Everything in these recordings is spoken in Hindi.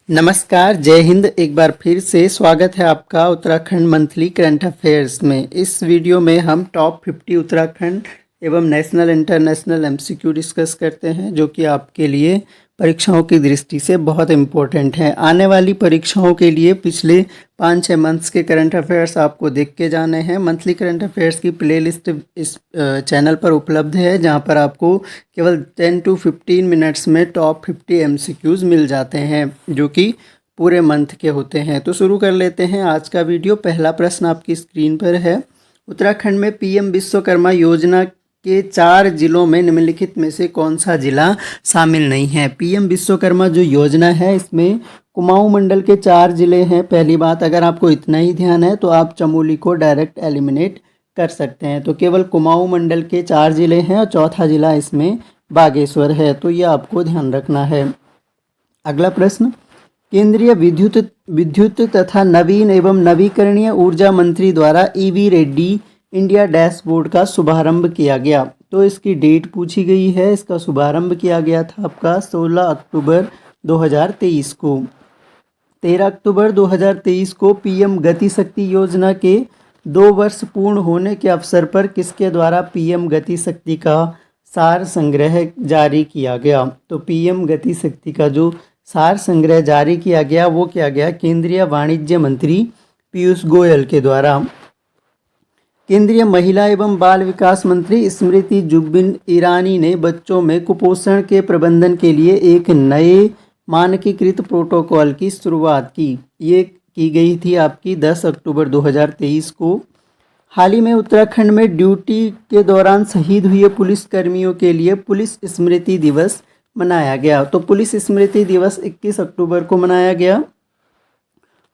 नमस्कार, जय हिंद। एक बार फिर से स्वागत है आपका उत्तराखंड मंथली करंट अफेयर्स में। इस वीडियो में हम टॉप 50 उत्तराखंड एवं नेशनल इंटरनेशनल एमसीक्यू डिस्कस करते हैं, जो कि आपके लिए परीक्षाओं की दृष्टि से बहुत इम्पोर्टेंट है। आने वाली परीक्षाओं के लिए पिछले 5-6 मंथ्स के करंट अफेयर्स आपको देख के जाने हैं। मंथली करंट अफेयर्स की प्लेलिस्ट इस चैनल पर उपलब्ध है, जहां पर आपको केवल 10 to 15 मिनट्स में टॉप 50 एमसीक्यूज़ मिल जाते हैं, जो कि पूरे मंथ के होते हैं। तो शुरू कर लेते हैं आज का वीडियो। पहला प्रश्न आपकी स्क्रीन पर है। उत्तराखंड में पीएम विश्वकर्मा योजना के 4 जिलों में निम्नलिखित में से कौन सा जिला शामिल नहीं है। पीएम विश्वकर्मा जो योजना है, इसमें कुमाऊं मंडल के 4 जिले हैं। पहली बात, अगर आपको इतना ही ध्यान है तो आप चमोली को डायरेक्ट एलिमिनेट कर सकते हैं। तो केवल कुमाऊं मंडल के 4 जिले हैं और चौथा जिला इसमें बागेश्वर है, तो ये आपको ध्यान रखना है। अगला प्रश्न, केंद्रीय विद्युत तथा नवीन एवं नवीकरणीय ऊर्जा मंत्री द्वारा ईवी रेड्डी इंडिया डैशबोर्ड का शुभारंभ किया गया। तो इसकी डेट पूछी गई है। इसका शुभारंभ किया गया था आपका 16 अक्टूबर 2023 को। 13 अक्टूबर 2023 को पीएम गति शक्ति योजना के 2 वर्ष पूर्ण होने के अवसर पर किसके द्वारा पीएम गति शक्ति का सार संग्रह जारी किया गया। तो पीएम गति शक्ति का जो सार संग्रह जारी किया गया वो किया गया केंद्रीय वाणिज्य मंत्री पीयूष गोयल के द्वारा। केंद्रीय महिला एवं बाल विकास मंत्री स्मृति जुबिन ईरानी ने बच्चों में कुपोषण के प्रबंधन के लिए एक नए मानकीकृत प्रोटोकॉल की शुरुआत की। ये की गई थी आपकी 10 अक्टूबर 2023 को। हाल ही में उत्तराखंड में ड्यूटी के दौरान शहीद हुए पुलिस कर्मियों के लिए पुलिस स्मृति दिवस मनाया गया। तो पुलिस स्मृति दिवस 21 अक्टूबर को मनाया गया।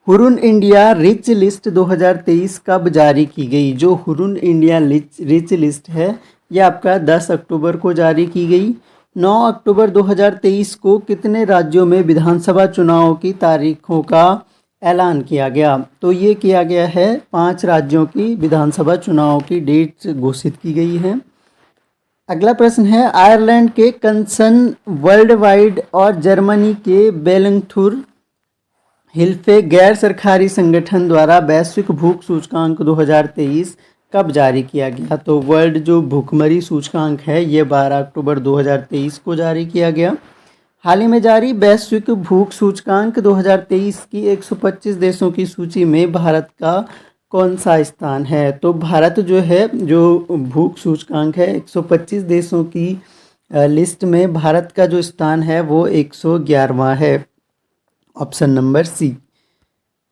हुरुन इंडिया रिच लिस्ट 2023 कब जारी की गई। जो हुरुन इंडिया रिच लिस्ट है ये आपका 10 अक्टूबर को जारी की गई। 9 अक्टूबर 2023 को कितने राज्यों में विधानसभा चुनाव की तारीखों का ऐलान किया गया। तो ये किया गया है 5 राज्यों की विधानसभा चुनाव की डेट घोषित की गई है। अगला प्रश्न है, आयरलैंड के कंसन वर्ल्ड वाइड और जर्मनी के बेलंगथुर हिल्फे गैर सरकारी संगठन द्वारा वैश्विक भूख सूचकांक 2023 कब जारी किया गया। तो वर्ल्ड जो भूखमरी सूचकांक है ये 12 अक्टूबर 2023 को जारी किया गया। हाल ही में जारी वैश्विक भूख सूचकांक 2023 की 125 देशों की सूची में भारत का कौन सा स्थान है। तो भारत जो है, जो भूख सूचकांक है 125 देशों की लिस्ट में भारत का जो स्थान है वो 111वां है। Option number C.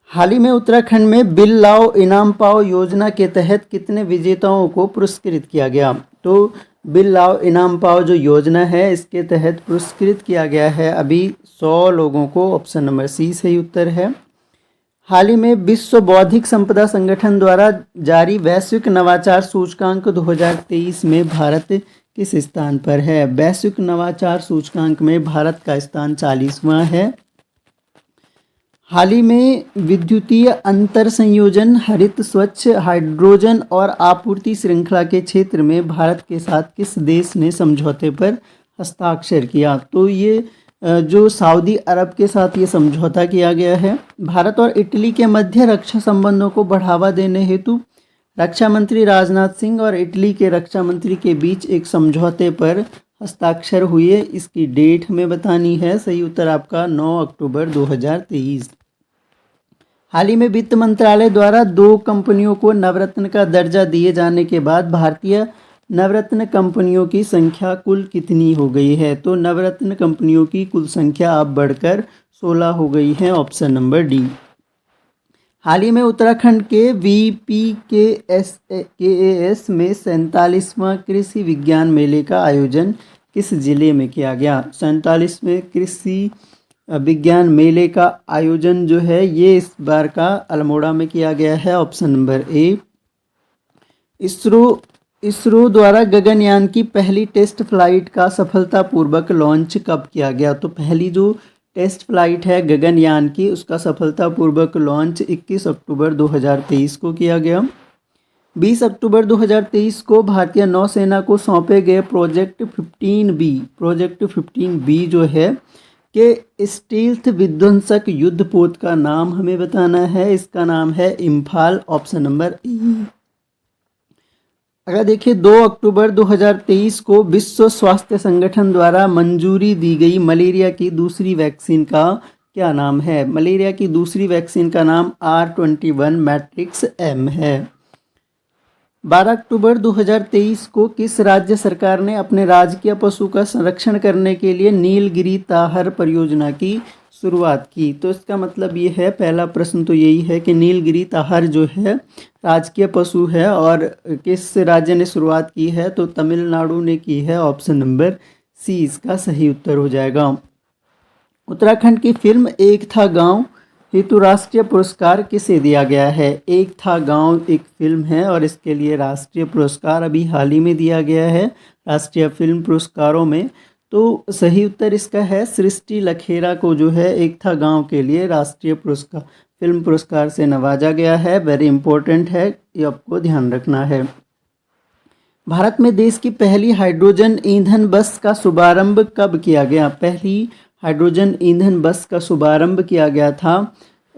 हाल ही में उत्तराखंड में बिल लाओ इनाम पाओ योजना के तहत कितने विजेताओं को पुरस्कृत किया गया। तो बिल लाओ इनाम पाओ जो योजना है इसके तहत पुरस्कृत किया गया है अभी 100 लोगों को। ऑप्शन नंबर सी सही उत्तर है। हाल ही में विश्व बौद्धिक संपदा संगठन द्वारा जारी वैश्विक नवाचार सूचकांक 2023 में भारत किस स्थान पर है। वैश्विक नवाचार सूचकांक में भारत का स्थान 40वां है। हाल ही में विद्युतीय अंतर संयोजन, हरित स्वच्छ हाइड्रोजन और आपूर्ति श्रृंखला के क्षेत्र में भारत के साथ किस देश ने समझौते पर हस्ताक्षर किया। तो ये जो सऊदी अरब के साथ ये समझौता किया गया है। भारत और इटली के मध्य रक्षा संबंधों को बढ़ावा देने हेतु रक्षा मंत्री राजनाथ सिंह और इटली के रक्षा मंत्री के बीच एक समझौते पर हस्ताक्षर हुए। इसकी डेट हमें बतानी है। सही उत्तर आपका 9 अक्टूबर 2023। हाल ही में वित्त मंत्रालय द्वारा 2 कंपनियों को नवरत्न का दर्जा दिए जाने के बाद भारतीय नवरत्न कंपनियों की संख्या कुल कितनी हो गई है। तो नवरत्न कंपनियों की कुल संख्या अब बढ़कर 16 हो गई है। Option number D. हाल ही में उत्तराखंड के VPKS में 47वां कृषि विज्ञान मेले का आयोजन किस जिले में किया गया। 47वें कृषि विज्ञान मेले का आयोजन जो है ये इस बार का अल्मोड़ा में किया गया है। Option number A. इसरो द्वारा गगनयान की पहली टेस्ट फ्लाइट का सफलतापूर्वक लॉन्च कब किया गया। तो पहली जो टेस्ट फ्लाइट है गगनयान की उसका सफलतापूर्वक लॉन्च 21 अक्टूबर 2023 को किया गया। 20 अक्टूबर 2023 को भारतीय नौसेना को सौंपे गए प्रोजेक्ट 15B जो है के स्टील्थ विध्वंसक युद्धपोत का नाम हमें बताना है। इसका नाम है इम्फाल, ऑप्शन नंबर ई। अगर देखिए 2 अक्टूबर 2023 को विश्व स्वास्थ्य संगठन द्वारा मंजूरी दी गई मलेरिया की दूसरी वैक्सीन का क्या नाम है? मलेरिया की दूसरी वैक्सीन का नाम R21 मैट्रिक्स M है। 12 अक्टूबर 2023 को किस राज्य सरकार ने अपने राजकीय पशु का संरक्षण करने के लिए नीलगिरी ताहर परियोजना की शुरुआत की? तो इसका मतलब ये है, पहला प्रश्न तो यही है कि नीलगिरी ताहर जो है राजकीय पशु है और किस राज्य ने शुरुआत की है? तो तमिलनाडु ने की है, ऑप्शन नंबर सी इसका सही उत्तर हो जाएगा। उत्तराखंड की फिल्म एक था गांव हेतु राष्ट्रीय पुरस्कार किसे दिया गया है? एक था गांव एक फिल्म है और इसके लिए राष्ट्रीय पुरस्कार अभी हाल ही में दिया गया है राष्ट्रीय फिल्म पुरस्कारों में। तो सही उत्तर इसका है सृष्टि लखेरा को जो है एक था गांव के लिए राष्ट्रीय पुरस्कार फिल्म पुरस्कार से नवाजा गया है। वेरी इंपॉर्टेंट है, ये आपको ध्यान रखना है। भारत में देश की पहली हाइड्रोजन ईंधन बस का शुभारंभ कब किया गया? पहली हाइड्रोजन ईंधन बस का शुभारंभ किया गया था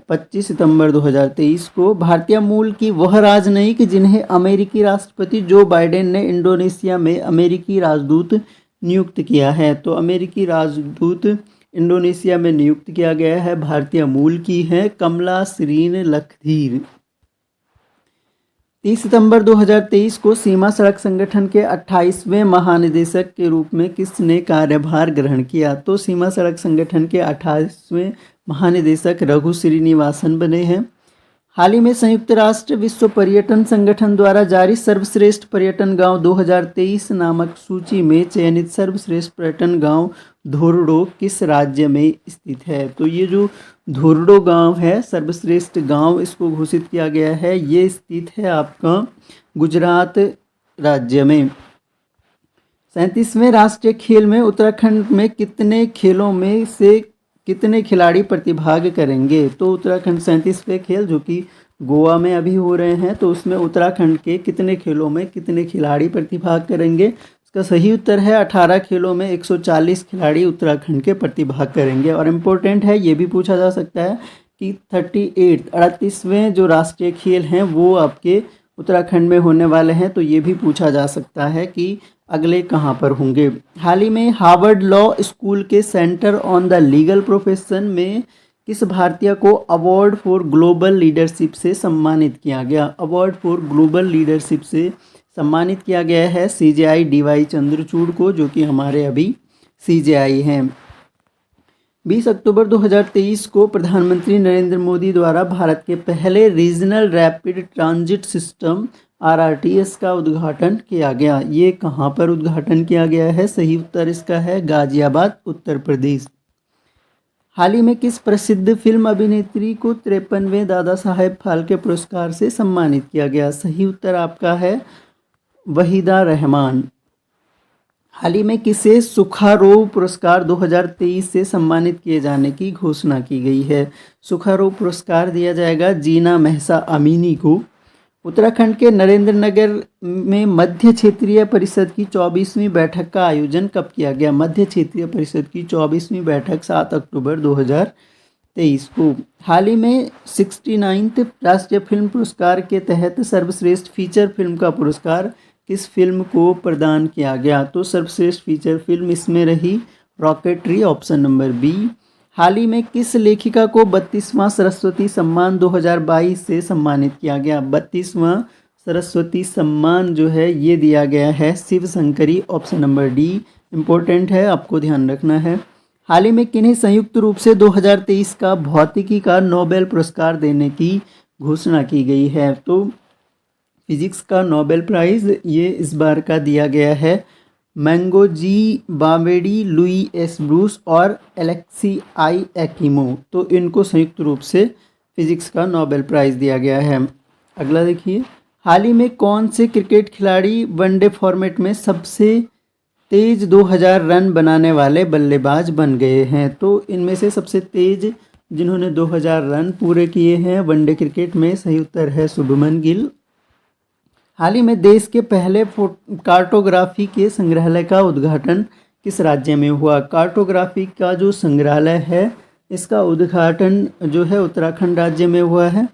25 सितंबर 2023 को। भारतीय मूल की वह राजनयिक जिन्हें अमेरिकी राष्ट्रपति जो बाइडेन ने इंडोनेशिया में अमेरिकी राजदूत नियुक्त किया है? तो अमेरिकी राजदूत इंडोनेशिया में नियुक्त किया गया है, भारतीय मूल की है, कमला श्रीन लखधीर। 30 सितंबर 2023 को सीमा सड़क संगठन के 28वें महानिदेशक के रूप में किसने कार्यभार ग्रहण किया? तो सीमा सड़क संगठन के 28वें महानिदेशक रघु श्रीनिवासन बने हैं। हाल ही में संयुक्त राष्ट्र विश्व पर्यटन संगठन द्वारा जारी सर्वश्रेष्ठ पर्यटन गांव 2023 नामक सूची में चयनित सर्वश्रेष्ठ पर्यटन गांव धोरडो किस राज्य में स्थित है? तो ये जो धोरडो गांव है सर्वश्रेष्ठ गांव इसको घोषित किया गया है, ये स्थित है आपका गुजरात राज्य में। 37वें राष्ट्रीय खेल में उत्तराखंड में कितने खेलों में से कितने खिलाड़ी प्रतिभाग करेंगे? तो उत्तराखंड 37वें खेल जो कि गोवा में अभी हो रहे हैं, तो उसमें उत्तराखंड के कितने खेलों में कितने खिलाड़ी प्रतिभाग करेंगे? इसका सही उत्तर है 18 खेलों में 140 खिलाड़ी उत्तराखंड के प्रतिभाग करेंगे। और इम्पोर्टेंट है, ये भी पूछा जा सकता है कि 38वें जो राष्ट्रीय खेल हैं वो आपके उत्तराखंड में होने वाले हैं, तो ये भी पूछा जा सकता है कि अगले कहाँ पर होंगे। हाल ही में हार्वर्ड लॉ स्कूल के centre on the legal profession में किस भारतीय को अवार्ड फॉर ग्लोबल लीडरशिप से सम्मानित किया गया? अवार्ड फॉर ग्लोबल लीडरशिप से सम्मानित किया गया है CJI DY चंद्रचूड़ को, जो कि हमारे अभी CJI हैं। 20 अक्टूबर 2023 को प्रधानमंत्री नरेंद्र मोदी द्वारा भारत के पहले regional rapid transit system RRTS का उद्घाटन किया गया। ये कहाँ पर उद्घाटन किया गया है? सही उत्तर इसका है गाजियाबाद, उत्तर प्रदेश। हाल ही में किस प्रसिद्ध फिल्म अभिनेत्री को 53वें दादा साहेब फाल्के पुरस्कार से सम्मानित किया गया? सही उत्तर आपका है वहीदा रहमान। हाल ही में किसे सुखारोव पुरस्कार 2023 से सम्मानित किए जाने की घोषणा की गई है? सुखारोव पुरस्कार दिया जाएगा जीना महसा अमीनी को। उत्तराखंड के नरेंद्र नगर में मध्य क्षेत्रीय परिषद की 24वीं बैठक का आयोजन कब किया गया? मध्य क्षेत्रीय परिषद की 24वीं बैठक 7 अक्टूबर 2023 को। हाल ही में 69वें राष्ट्रीय फिल्म पुरस्कार के तहत सर्वश्रेष्ठ फीचर फिल्म का पुरस्कार किस फिल्म को प्रदान किया गया? तो सर्वश्रेष्ठ फीचर फिल्म इसमें रही रॉकेटरी, ऑप्शन नंबर बी। हाल ही में किस लेखिका को 32वां सरस्वती सम्मान 2022 से सम्मानित किया गया? 32वां सरस्वती सम्मान जो है ये दिया गया है Shiv Shankari, option number D. Important है, आपको ध्यान रखना है। हाल ही में किन्हें संयुक्त रूप से 2023 का भौतिकी का नोबेल पुरस्कार देने की घोषणा की गई है? तो फिजिक्स का नोबेल प्राइज़ ये इस बार का दिया गया है मैंगो जी बावेडी, लुई एस ब्रूस और एलेक्सी आई एक्कीमो। तो इनको संयुक्त रूप से फिजिक्स का नोबेल प्राइज़ दिया गया है। अगला देखिए, हाल ही में कौन से क्रिकेट खिलाड़ी वनडे फॉर्मेट में सबसे तेज 2000 रन बनाने वाले बल्लेबाज बन गए हैं? तो इनमें से सबसे तेज जिन्होंने 2000 रन पूरे किए हैं वनडे क्रिकेट में, सही उत्तर है शुभमन गिल। हाल ही में देश के पहले कार्टोग्राफी के संग्रहालय का उद्घाटन किस राज्य में हुआ। कार्टोग्राफी का जो संग्रहालय है इसका उद्घाटन जो है उत्तराखंड राज्य में हुआ है।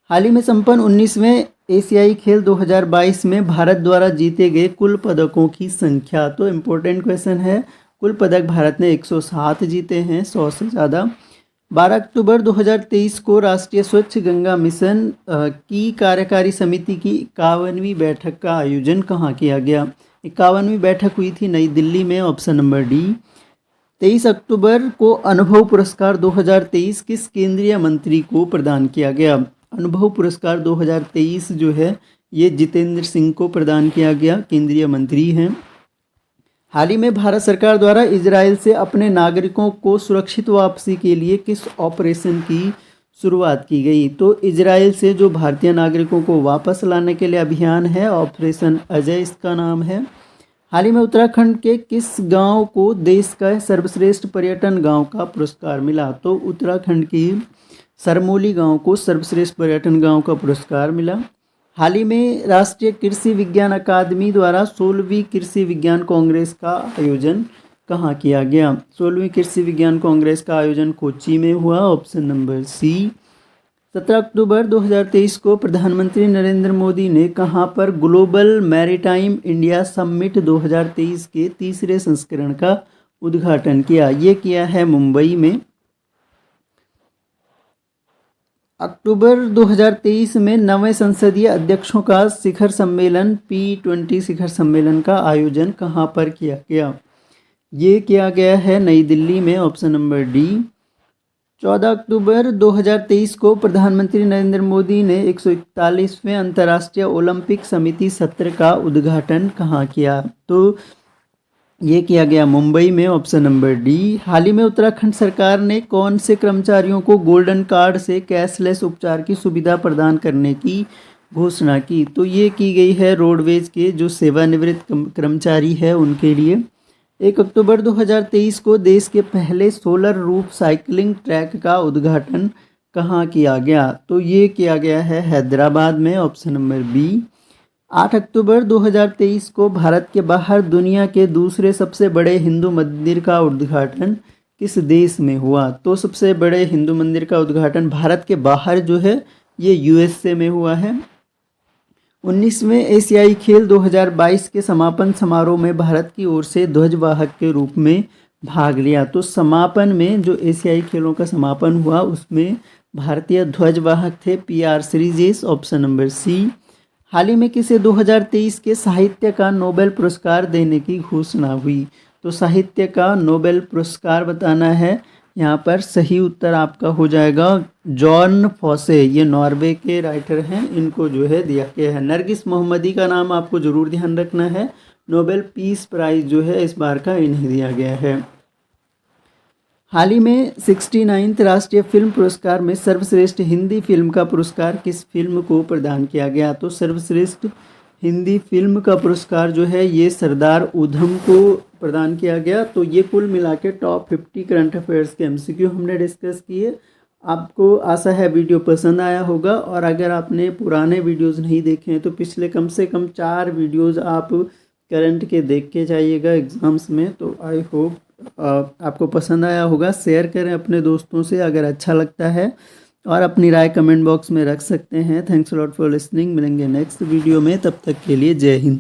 हाल ही में संपन्न 19वें एशियाई खेल 2022 में भारत द्वारा जीते गए कुल पदकों की संख्या। तो इम्पोर्टेंट क्वेश्चन है, कुल पदक भारत ने 107 जीते हैं, 100 से ज़्यादा। 12 अक्टूबर 2023 को राष्ट्रीय स्वच्छ गंगा मिशन की कार्यकारी समिति की 51वीं बैठक का आयोजन कहाँ किया गया। 51वीं बैठक हुई थी नई दिल्ली में, ऑप्शन नंबर डी। 23 अक्टूबर को अनुभव पुरस्कार 2023 किस केंद्रीय मंत्री को प्रदान किया गया। अनुभव पुरस्कार 2023 जो है ये जितेंद्र सिंह को प्रदान किया गया, केंद्रीय मंत्री हैं। हाल ही में भारत सरकार द्वारा इजराइल से अपने नागरिकों को सुरक्षित वापसी के लिए किस ऑपरेशन की शुरुआत की गई। तो इजराइल से जो भारतीय नागरिकों को वापस लाने के लिए अभियान है, ऑपरेशन अजय इसका नाम है। हाल ही में उत्तराखंड के किस गांव को देश का सर्वश्रेष्ठ पर्यटन गांव का पुरस्कार मिला। तो उत्तराखंड की सरमोली गांव को सर्वश्रेष्ठ पर्यटन गांव का पुरस्कार मिला। हाल ही में राष्ट्रीय कृषि विज्ञान अकादमी द्वारा 16वीं कृषि विज्ञान कांग्रेस का आयोजन कहाँ किया गया। 16वीं कृषि विज्ञान कांग्रेस का आयोजन कोच्चि में हुआ, ऑप्शन नंबर सी। 17 अक्टूबर 2023 को प्रधानमंत्री नरेंद्र मोदी ने कहाँ पर ग्लोबल मैरीटाइम इंडिया समिट 2023 के तीसरे संस्करण का उद्घाटन किया। ये किया है मुंबई में। अक्टूबर 2023 में 9वें संसदीय अध्यक्षों का शिखर सम्मेलन P20 शिखर सम्मेलन का आयोजन कहाँ पर किया गया। ये किया गया है नई दिल्ली में, ऑप्शन नंबर डी। 14 अक्टूबर 2023 को प्रधानमंत्री नरेंद्र मोदी ने 141वें अंतर्राष्ट्रीय ओलंपिक समिति सत्र का उद्घाटन कहाँ किया। तो ये किया गया मुंबई में, ऑप्शन नंबर डी। हाल ही में उत्तराखंड सरकार ने कौन से कर्मचारियों को गोल्डन कार्ड से कैशलेस उपचार की सुविधा प्रदान करने की घोषणा की। तो ये की गई है रोडवेज के जो सेवानिवृत्त कर्मचारी है उनके लिए। 1 अक्टूबर 2023 को देश के पहले सोलर रूफ साइकिलिंग ट्रैक का उद्घाटन कहाँ किया गया। तो ये किया गया है हैदराबाद में, ऑप्शन नंबर बी। 8 अक्टूबर 2023 को भारत के बाहर दुनिया के दूसरे सबसे बड़े हिंदू मंदिर का उद्घाटन किस देश में हुआ। तो सबसे बड़े हिंदू मंदिर का उद्घाटन भारत के बाहर जो है ये USA में हुआ है। 19वें एशियाई खेल 2022 के समापन समारोह में भारत की ओर से ध्वजवाहक के रूप में भाग लिया। तो समापन में जो एशियाई खेलों का समापन हुआ उसमें भारतीय ध्वजवाहक थे PR Sreejesh, option number C. हाल ही में किसे 2023 के साहित्य का नोबेल पुरस्कार देने की घोषणा हुई। तो साहित्य का नोबेल पुरस्कार बताना है, यहाँ पर सही उत्तर आपका हो जाएगा जॉन फॉसे, ये नॉर्वे के राइटर हैं, इनको जो है दिया गया है। नरगिस मोहम्मदी का नाम आपको ज़रूर ध्यान रखना है, नोबेल पीस प्राइज़ जो है इस बार का इन्हें दिया गया है। हाल ही में 69th राष्ट्रीय फिल्म पुरस्कार में सर्वश्रेष्ठ हिंदी फिल्म का पुरस्कार किस फिल्म को प्रदान किया गया। तो सर्वश्रेष्ठ हिंदी फिल्म का पुरस्कार जो है ये सरदार उधम को प्रदान किया गया। तो ये कुल मिला के टॉप 50 करंट अफेयर्स के MCQ हमने डिस्कस किए। आपको आशा है वीडियो पसंद आया होगा, और अगर आपने पुराने वीडियोज़ नहीं देखे हैं तो पिछले कम से कम 4 वीडियोज़ आप करंट के देख के जाइएगा एग्ज़ाम्स में। तो आई होप आपको पसंद आया होगा। शेयर करें अपने दोस्तों से अगर अच्छा लगता है, और अपनी राय कमेंट बॉक्स में रख सकते हैं। Thanks a lot for listening. मिलेंगे नेक्स्ट वीडियो में, तब तक के लिए जय हिंद।